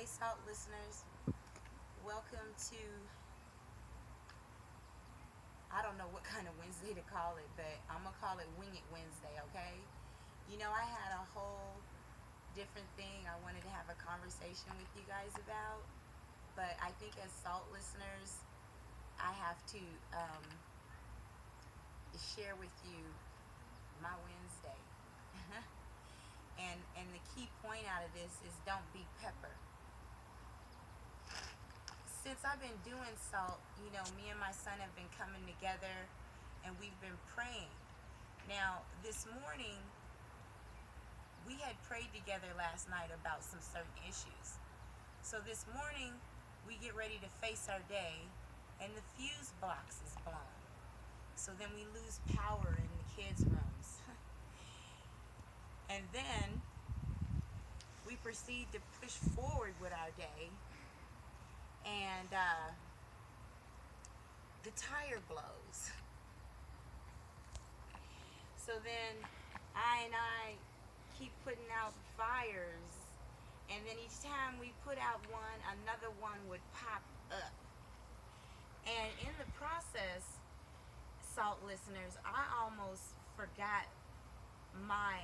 Hey, Salt listeners, welcome to, I don't know what kind of Wednesday to call it, but I'm going to call it Wing It Wednesday, okay? You know, I had a whole different thing I wanted to have a conversation with you guys about, but I think as Salt listeners, I have to share with you my Wednesday. and the key point out of this is don't be pepper. Since I've been doing Salt, you know, me and my son have been coming together and we've been praying. Now, this morning, we had prayed together last night about some certain issues. So this morning, we get ready to face our day, and the fuse box is blown. So then we lose power in the kids' rooms. And then we proceed to push forward with our day, and the tire blows. So then I keep putting out fires, and then each time we put out one, another one would pop up. And in the process, Salt listeners, I almost forgot my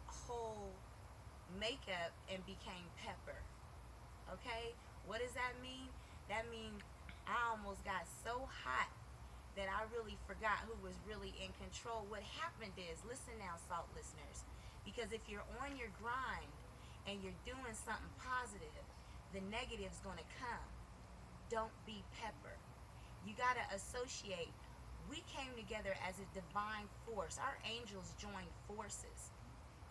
whole makeup and became pepper. Okay? What does that mean? That means I almost got so hot that I really forgot who was really in control. What happened is, listen now, Salt listeners, because if you're on your grind and you're doing something positive, the negative's going to come. Don't be pepper. You got to associate. We came together as a divine force. Our angels joined forces.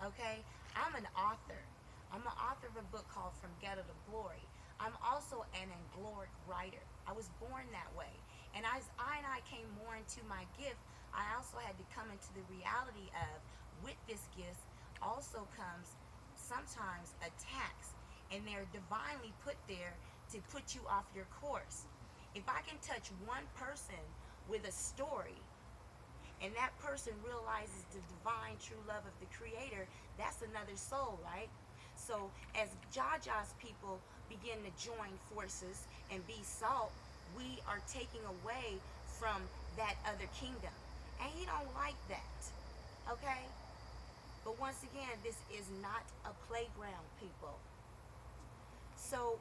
Okay? I'm an author. I'm an author of a book called From Ghetto to Glory. I'm also an angloric writer. I was born that way. And as I came more into my gift, I also had to come into the reality of, with this gift also comes sometimes attacks. And they're divinely put there to put you off your course. If I can touch one person with a story, and that person realizes the divine true love of the creator, that's another soul, right? So as Jaja's people begin to join forces and be salt, we are taking away from that other kingdom, and he don't like that. Okay? But once again, this is not a playground, people. So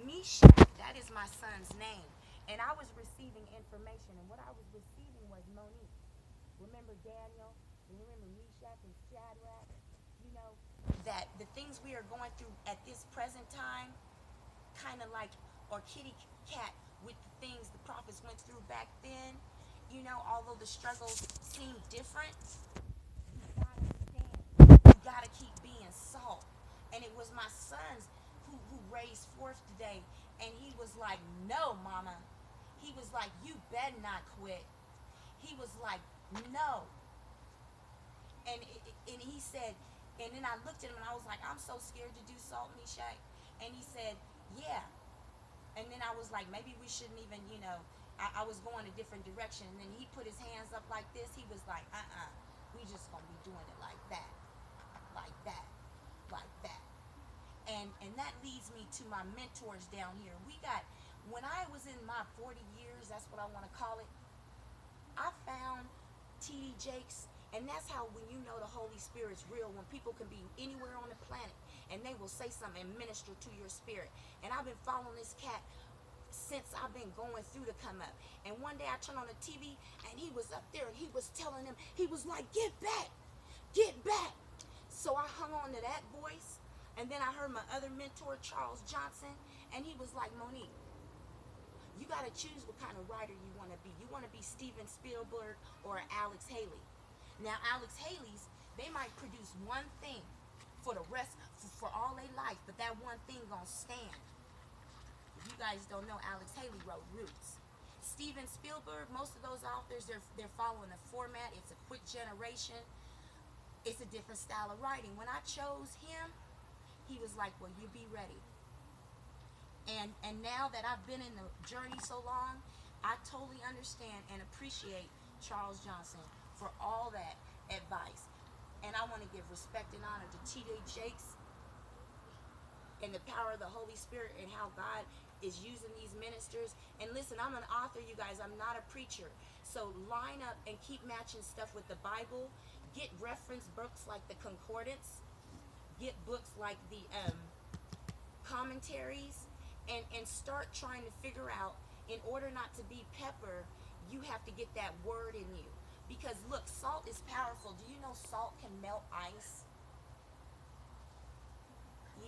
Meshach, that is my son's name, and I was receiving information, and what I was receiving was Monique. Remember Daniel? Remember Meshach and Shadrach? You know, that the things we are going through at this present time, kind of like, or kitty cat with the things the prophets went through back then, you know, although the struggles seem different, you gotta stand. You gotta keep being salt. And it was my sons who raised forth today, and he was like, no, mama. He was like, you better not quit. He was like, no. And he said, and then I looked at him and I was like, I'm so scared to do Salt Meshach. And he said, yeah. And then I was like, maybe we shouldn't even, you know, I was going a different direction. And then he put his hands up like this. He was like, we just gonna be doing it like that, like that, like that. And that leads me to my mentors down here. We got, when I was in my 40 years, that's what I want to call it, I found T.D. Jakes, and that's how, when you know the Holy Spirit's real, when people can be anywhere on the planet and they will say something and minister to your spirit. And I've been following this cat since I've been going through to come up. And one day I turned on the TV and he was up there and he was telling them, he was like, get back, get back. So I hung on to that voice, and then I heard my other mentor, Charles Johnson, and he was like, Monique, you got to choose what kind of writer you want to be. You want to be Steven Spielberg or Alex Haley. Now, Alex Haley's, they might produce one thing for the rest, for all their life, but that one thing gonna stand. If you guys don't know, Alex Haley wrote Roots. Steven Spielberg, most of those authors, they're following a format. It's a quick generation. It's a different style of writing. When I chose him, he was like, well, you be ready. And now that I've been in the journey so long, I totally understand and appreciate Charles Johnson for all that advice. And I want to give respect and honor to T.D. Jakes. and the power of the Holy Spirit and how God is using these ministers. And listen, I'm an author, you guys. I'm not a preacher. So line up and keep matching stuff with the Bible. Get reference books like the Concordance. Get books like the commentaries, and start trying to figure out, in order not to be pepper, you have to get that word in you. Because look, salt is powerful. Do you know salt can melt ice?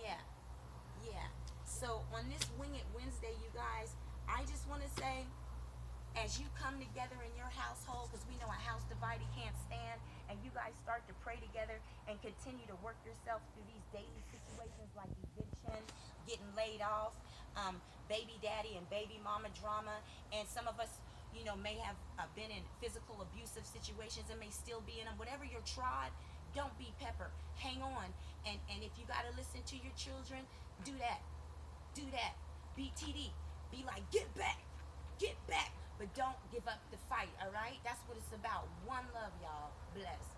Yeah, yeah. So on this Wing It Wednesday, you guys, I just want to say, as you come together in your household, because we know a house divided can't stand, and you guys start to pray together and continue to work yourself through these daily situations like eviction, getting laid off, baby daddy and baby mama drama, and some of us, may have been in physical abusive situations and may still be in them. Whatever your trod, don't be pepper. Hang on, and if you got to listen to your children, do that. Do that. Be TD. Be like, get back. Get back. But don't give up the fight, all right? That's what it's about. One love, y'all. Bless.